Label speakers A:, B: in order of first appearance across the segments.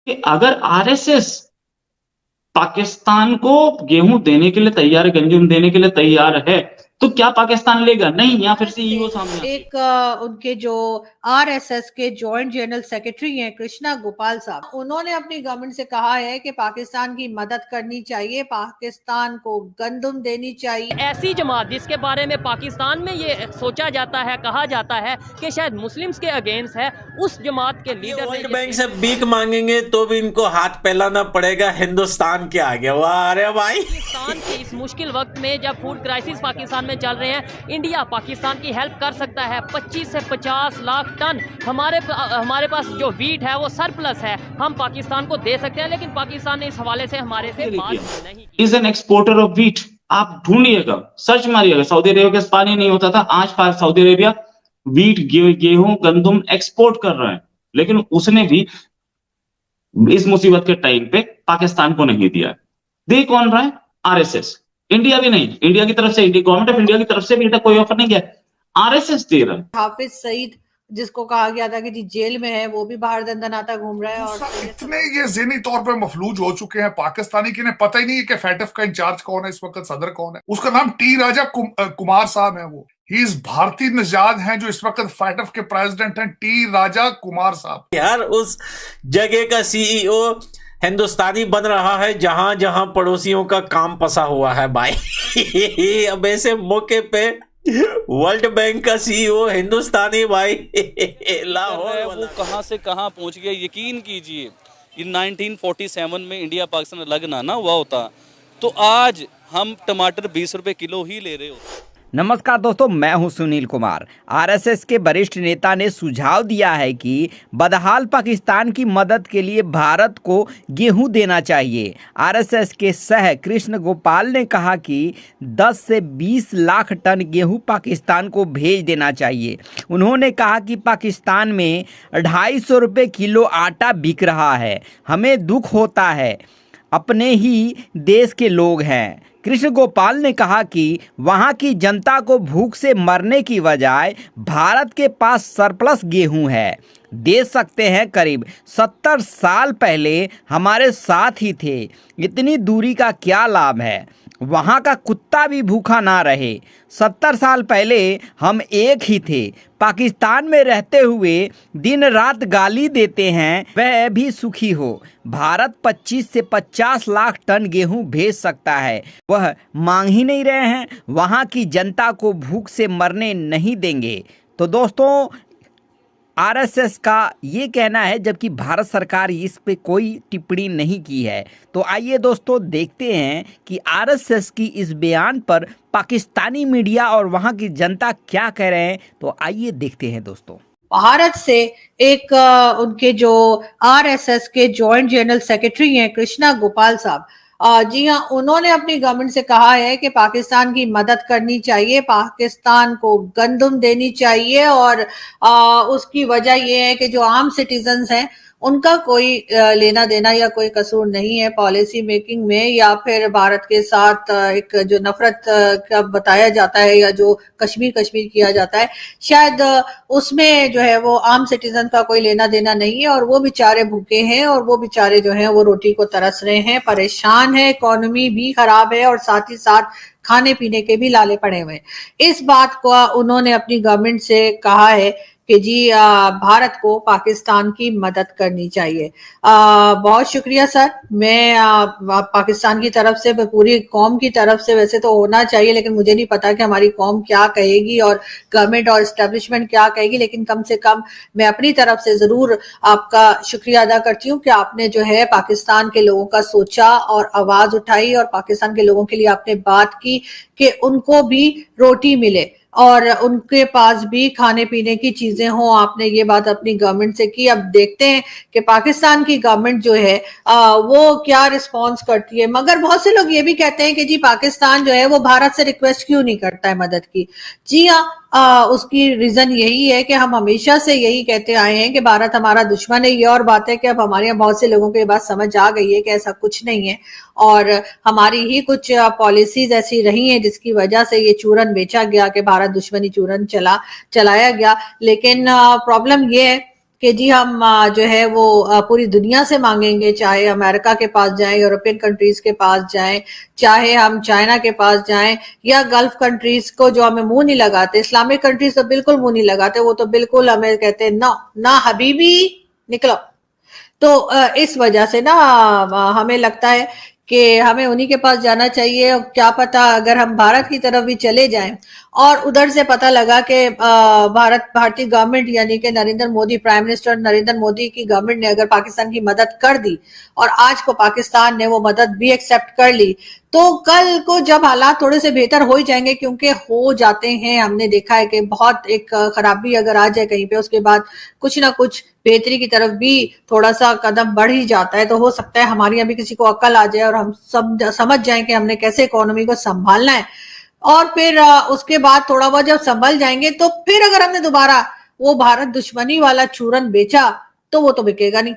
A: कि अगर आरएसएस पाकिस्तान को गेहूं देने के लिए तैयार है, गंदम देने के लिए तैयार है, तो क्या पाकिस्तान लेगा? नहीं। यहाँ फिर
B: भारत
A: से
B: से
A: ईओ सामने आती है।
B: एक उनके जो आरएसएस के जॉइंट जनरल सेक्रेटरी हैं कृष्णा गोपाल साहब, उन्होंने अपनी गवर्नमेंट से कहा है कि पाकिस्तान की मदद करनी चाहिए, पाकिस्तान को गंदम देनी चाहिए।
C: ऐसी जमात जिसके बारे में पाकिस्तान में ये सोचा जाता है, कहा जाता है कि शायद मुस्लिम्स के अगेंस्ट है, उस जमात के लीडर
D: वर्ल्ड बैंक से भीख मांगेंगे तो भी इनको हाथ फैलाना पड़ेगा हिंदुस्तान के आगे। वाह अरे भाई,
C: पाकिस्तान के इस मुश्किल वक्त में जब फूड क्राइसिस पाकिस्तान में चल रहे हैं, इंडिया पाकिस्तान की हेल्प कर सकता है। 25 से 50 लाख टन हमारे पास जो वीट है वो सरप्लस है, हम पाकिस्तान को दे सकते हैं, लेकिन पाकिस्तान ने इस हवाले से हमारे से बात नहीं की।
A: Is an exporter of wheat. आप ढूंढिएगा, सर्च मारिएगा, सऊदी अरेबिया के पानी नहीं होता था, आज सऊदी अरेबिया वीट, गेहूं, गंदम एक्सपोर्ट कर रहा है, लेकिन उसने भी इस मुसीबत के टाइम पे पाकिस्तान को नहीं दिया। दे कौन रहा है? आरएसएस। इंडिया भी नहीं, इंडिया की तरफ से, गवर्नमेंट ऑफ इंडिया की तरफ से भी कोई ऑफर नहीं गया, आरएसएस दे रहा है।
B: हाफिज सईद जिसको कहा गया था कि जी जेल में है, वो भी बाहर दंदनाता घूम रहा है। और
E: इतने ये ज़हनी तौर पे मफलूज हो चुके हैं पाकिस्तानी कि इन्हें पता ही नहीं है कि फैटफ का इंचार्ज कौन है इस वक्त, सदर कौन है। उसका नाम टी राजा कुमार साहब है। वो ही इज भारतीय निजाद हैं जो इस वक्त फैटफ के प्रेसिडेंट हैं, टी राजा कुमार साहब।
D: यार उस जगह का सीईओ हिंदुस्तानी बन रहा है जहां जहां पड़ोसियों का काम फंसा हुआ है भाई। अब ऐसे मौके पे वर्ल्ड बैंक का सीईओ हिंदुस्तानी भाई लाहौर
F: वो कहां से कहां पहुंच गया। यकीन कीजिए, इन 1947 में इंडिया पाकिस्तान अलग ना हुआ होता तो आज हम टमाटर 20 रुपए किलो ही ले रहे होते।
G: नमस्कार दोस्तों, मैं हूं सुनील कुमार। आरएसएस के वरिष्ठ नेता ने सुझाव दिया है कि बदहाल पाकिस्तान की मदद के लिए भारत को गेहूं देना चाहिए। आरएसएस के सह कृष्ण गोपाल ने कहा कि 10 से 20 लाख टन गेहूं पाकिस्तान को भेज देना चाहिए। उन्होंने कहा कि पाकिस्तान में 250 रुपये किलो आटा बिक रहा है। हमें दुख होता है, अपने ही देश के लोग हैं। कृष्ण गोपाल ने कहा कि वहाँ की जनता को भूख से मरने की बजाय भारत के पास सरप्लस गेहूं है, दे सकते हैं। करीब 70 साल पहले हमारे साथ ही थे, इतनी दूरी का क्या लाभ है? वहाँ का कुत्ता भी भूखा ना रहे। 70 साल पहले हम एक ही थे। पाकिस्तान में रहते हुए दिन रात गाली देते हैं, वह भी सुखी हो। भारत 25 से 50 लाख टन गेहूं भेज सकता है, वह मांग ही नहीं रहे हैं। वहाँ की जनता को भूख से मरने नहीं देंगे। तो दोस्तों, आरएसएस का ये कहना है, जबकि भारत सरकार इस पे कोई टिप्पणी नहीं की है। तो आइए दोस्तों देखते हैं कि आरएसएस की इस बयान पर पाकिस्तानी मीडिया और वहां की जनता क्या कह रहे हैं। तो आइए देखते हैं दोस्तों।
B: भारत से एक उनके जो आरएसएस के जॉइंट जनरल सेक्रेटरी हैं कृष्णा गोपाल साहब, जी हाँ, उन्होंने अपनी गवर्नमेंट से कहा है कि पाकिस्तान की मदद करनी चाहिए, पाकिस्तान को गंदम देनी चाहिए। और उसकी वजह यह है कि जो आम सिटीजन्स हैं उनका कोई लेना देना या कोई कसूर नहीं है पॉलिसी मेकिंग में, या फिर भारत के साथ एक जो नफरत का बताया जाता है या जो कश्मीर किया जाता है, शायद उसमें जो है वो आम सिटीजन का कोई लेना देना नहीं है। और वो बेचारे भूखे हैं, और वो बेचारे जो हैं वो रोटी को तरस रहे हैं, परेशान है, इकोनॉमी भी खराब है और साथ ही साथ खाने पीने के भी लाले पड़े हुए हैं। इस बात को उन्होंने अपनी गवर्नमेंट से कहा है कि जी भारत को पाकिस्तान की मदद करनी चाहिए। बहुत शुक्रिया सर। मैं पाकिस्तान की तरफ से, पूरी कौम की तरफ से वैसे तो होना चाहिए, लेकिन मुझे नहीं पता कि हमारी कौम क्या कहेगी और गवर्नमेंट और एस्टेब्लिशमेंट क्या कहेगी, लेकिन कम से कम मैं अपनी तरफ से जरूर आपका शुक्रिया अदा करती हूँ कि आपने जो है पाकिस्तान के लोगों का सोचा और आवाज उठाई, और पाकिस्तान के लोगों के लिए आपने बात की कि उनको भी रोटी मिले और उनके पास भी खाने पीने की चीजें हों। आपने ये बात अपनी गवर्नमेंट से की। अब देखते हैं कि पाकिस्तान की गवर्नमेंट जो है वो क्या रिस्पांस करती है। मगर बहुत से लोग ये भी कहते हैं कि जी पाकिस्तान जो है वो भारत से रिक्वेस्ट क्यों नहीं करता है मदद की। जी हाँ, उसकी रीजन यही है कि हम हमेशा से यही कहते आए हैं कि भारत हमारा दुश्मन है। ये और बात है कि अब हमारे यहाँ बहुत से लोगों को ये बात समझ आ गई है कि ऐसा कुछ नहीं है, और हमारी ही कुछ पॉलिसीज ऐसी रही हैं जिसकी वजह से ये चूरन बेचा गया कि भारत दुश्मनी चूरन चलाया गया। लेकिन प्रॉब्लम ये है کہ جی ہم جو ہے وہ پوری دنیا سے مانگیں گے، چاہے امریکہ کے پاس جائیں، یورپین کنٹریز کے پاس جائیں، چاہے ہم چائنا کے پاس جائیں یا گلف کنٹریز کو جو ہمیں منہ نہیں لگاتے، اسلامک کنٹریز تو بالکل منہ نہیں لگاتے، وہ تو بالکل ہمیں کہتے ہیں نہ حبیبی نکلو. تو اس وجہ سے نا ہمیں لگتا ہے کہ ہمیں انہی کے پاس جانا چاہیے. کیا پتا اگر ہم بھارت کی طرف بھی چلے جائیں اور ادھر سے پتہ لگا کہ بھارتی گورنمنٹ یعنی کہ نریندر مودی، پرائم منسٹر نریندر مودی کی گورنمنٹ نے اگر پاکستان کی مدد کر دی اور آج کو پاکستان نے وہ مدد بھی ایکسپٹ کر لی، تو کل کو جب حالات تھوڑے سے بہتر ہو ہی جائیں گے، کیونکہ ہو جاتے ہیں، ہم نے دیکھا ہے کہ بہت ایک خرابی اگر آ جائے کہیں پہ، اس کے بعد کچھ نہ کچھ بہتری کی طرف بھی تھوڑا سا قدم بڑھ ہی جاتا ہے. تو ہو سکتا ہے ہماری یہاں بھی کسی کو عقل آ جائے اور ہم سمجھ جائیں کہ ہم نے کیسے اکانومی کو سنبھالنا ہے، اور پھر اس کے بعد تھوڑا بہت جب سنبھل جائیں گے تو پھر اگر ہم نے دوبارہ وہ بھارت دشمنی والا چورن بیچا تو وہ تو بکے گا نہیں.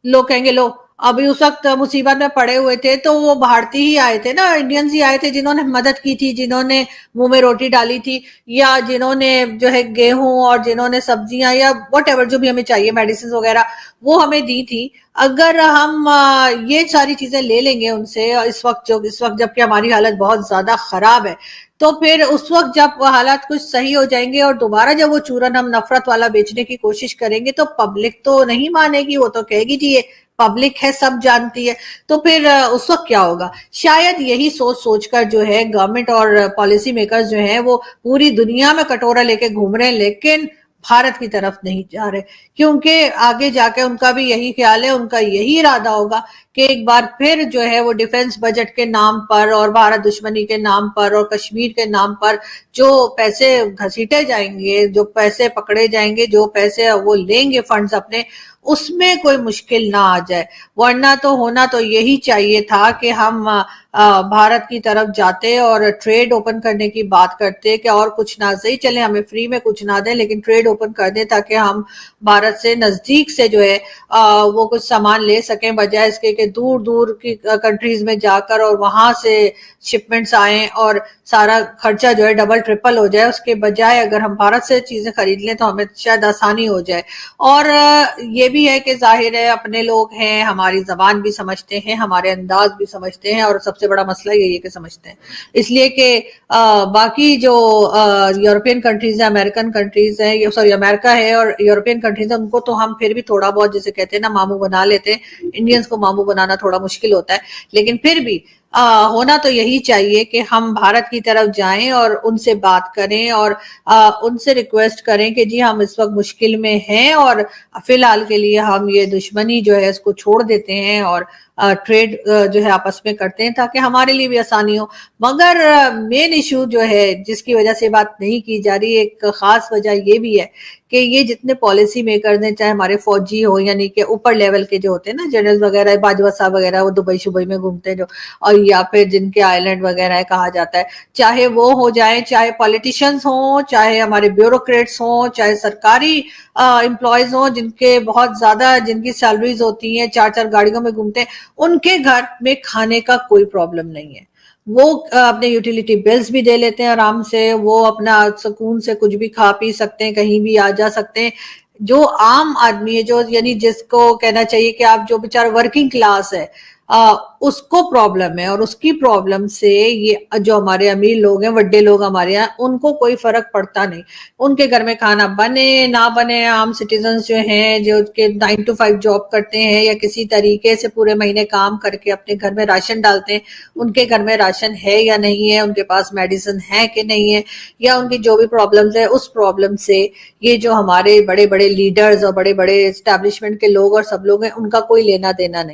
B: لوگ کہیں گے لو ابھی اس وقت مصیبت میں پڑے ہوئے تھے تو وہ بھارتی ہی آئے تھے نا، انڈینز ہی آئے تھے جنہوں نے مدد کی تھی، جنہوں نے منہ میں روٹی ڈالی تھی، یا جنہوں نے جو ہے گیہوں اور جنہوں نے سبزیاں یا واٹ ایور جو بھی ہمیں چاہیے میڈیسنز وغیرہ وہ ہمیں دی تھی. اگر ہم یہ ساری چیزیں لے لیں گے ان سے اس وقت جب کہ ہماری حالت بہت زیادہ خراب ہے، تو پھر اس وقت جب حالات کچھ صحیح ہو جائیں گے اور دوبارہ جب وہ چورن ہم نفرت والا بیچنے کی کوشش کریں گے تو پبلک تو نہیں مانے گی، وہ تو کہے گی جی یہ پبلک ہے، سب جانتی ہے. تو پھر اس وقت کیا ہوگا؟ شاید یہی سوچ کر جو ہے گورنمنٹ اور پالیسی میکرز جو ہیں وہ پوری دنیا میں کٹورا لے کے گھوم رہے ہیں، لیکن بھارت کی طرف نہیں جا رہے، کیونکہ آگے جا کے ان کا بھی یہی خیال ہے، ان کا یہی ارادہ ہوگا کہ ایک بار پھر جو ہے وہ ڈیفنس بجٹ کے نام پر اور بھارت دشمنی کے نام پر اور کشمیر کے نام پر جو پیسے گھسیٹے جائیں گے، جو پیسے پکڑے جائیں گے، جو پیسے وہ لیں گے فنڈز اپنے، اس میں کوئی مشکل نہ آ جائے. ورنہ تو ہونا تو یہی چاہیے تھا کہ ہم بھارت کی طرف جاتے اور ٹریڈ اوپن کرنے کی بات کرتے کہ اور کچھ نہ صحیح چلے، ہمیں فری میں کچھ نہ دیں لیکن ٹریڈ اوپن کر دیں تاکہ ہم بھارت سے نزدیک سے جو ہے وہ کچھ سامان لے سکیں، بجائے اس کے کہ دور دور کی کنٹریز میں جا کر اور وہاں سے شپمنٹس آئیں اور سارا خرچہ جو ہے ڈبل ٹرپل ہو جائے. اس کے بجائے اگر ہم بھارت سے چیزیں خرید لیں تو ہمیں شاید آسانی ہو جائے. اور یہ بھی ہے کہ ظاہر ہے اپنے لوگ ہیں، ہماری زبان بھی سمجھتے ہیں، ہمارے انداز بھی سمجھتے ہیں، اور سب سے بڑا مسئلہ یہی ہے کہ سمجھتے ہیں. اس لیے کہ باقی جو یورپین کنٹریز ہیں، امریکن کنٹریز ہیں، امریکہ ہے اور یورپین کنٹریز ہیں، ان کو تو ہم پھر بھی تھوڑا بہت جسے کہتے ہیں نا ماموں بنا لیتے ہیں. انڈینز کو ماموں بنانا تھوڑا مشکل ہوتا ہے، لیکن پھر بھی ہونا تو یہی چاہیے کہ ہم بھارت کی طرف جائیں اور ان سے بات کریں اور ان سے ریکویسٹ کریں کہ جی ہم اس وقت مشکل میں ہیں اور فی الحال کے لیے ہم یہ دشمنی جو ہے اس کو چھوڑ دیتے ہیں اور ٹریڈ جو ہے آپس میں کرتے ہیں تاکہ ہمارے لیے بھی آسانی ہو. مگر مین ایشو جو ہے جس کی وجہ سے بات نہیں کی جا رہی، ایک خاص وجہ یہ بھی ہے کہ یہ جتنے پالیسی میکرز ہیں، چاہے ہمارے فوجی ہو یعنی کہ اوپر لیول کے جو ہوتے ہیں نا جنرل وغیرہ، باجوہ صاحب وغیرہ، وہ دبئی شبئی میں گھومتے ہیں جو، اور یا پھر جن کے آئی لینڈ وغیرہ ہے کہا جاتا ہے، چاہے وہ ہو جائیں، چاہے پولیٹیشنز ہوں، چاہے ہمارے بیوروکریٹس ہوں، چاہے سرکاری امپلائیز ہوں جن کے بہت زیادہ جن کی سیلریز ہوتی ہیں، 4 گاڑیوں میں گھومتے ہیں، ان کے گھر میں کھانے کا کوئی پرابلم نہیں ہے. وہ اپنے یوٹیلیٹی بلز بھی دے لیتے ہیں آرام سے، وہ اپنا سکون سے کچھ بھی کھا پی سکتے ہیں، کہیں بھی آ جا سکتے ہیں. جو عام آدمی ہے، جو یعنی جس کو کہنا چاہیے کہ آپ جو بیچارہ ورکنگ کلاس ہے، اس کو پرابلم ہے، اور اس کی پرابلم سے یہ جو ہمارے امیر لوگ ہیں، وڈے لوگ ہمارے یہاں، ان کو کوئی فرق پڑتا نہیں. ان کے گھر میں کھانا بنے نہ بنے، عام سٹیزنز جو ہیں جو کہ 9 to 5 جاب کرتے ہیں یا کسی طریقے سے پورے مہینے کام کر کے اپنے گھر میں راشن ڈالتے ہیں، ان کے گھر میں راشن ہے یا نہیں ہے، ان کے پاس میڈیسن ہے کہ نہیں ہے، یا ان کی جو بھی پرابلمز ہے، اس پرابلم سے یہ جو ہمارے بڑے بڑے لیڈرز اور بڑے بڑے اسٹیبلشمنٹ کے لوگ اور سب لوگ ہیں، ان کا کوئی لینا دینا نہیں.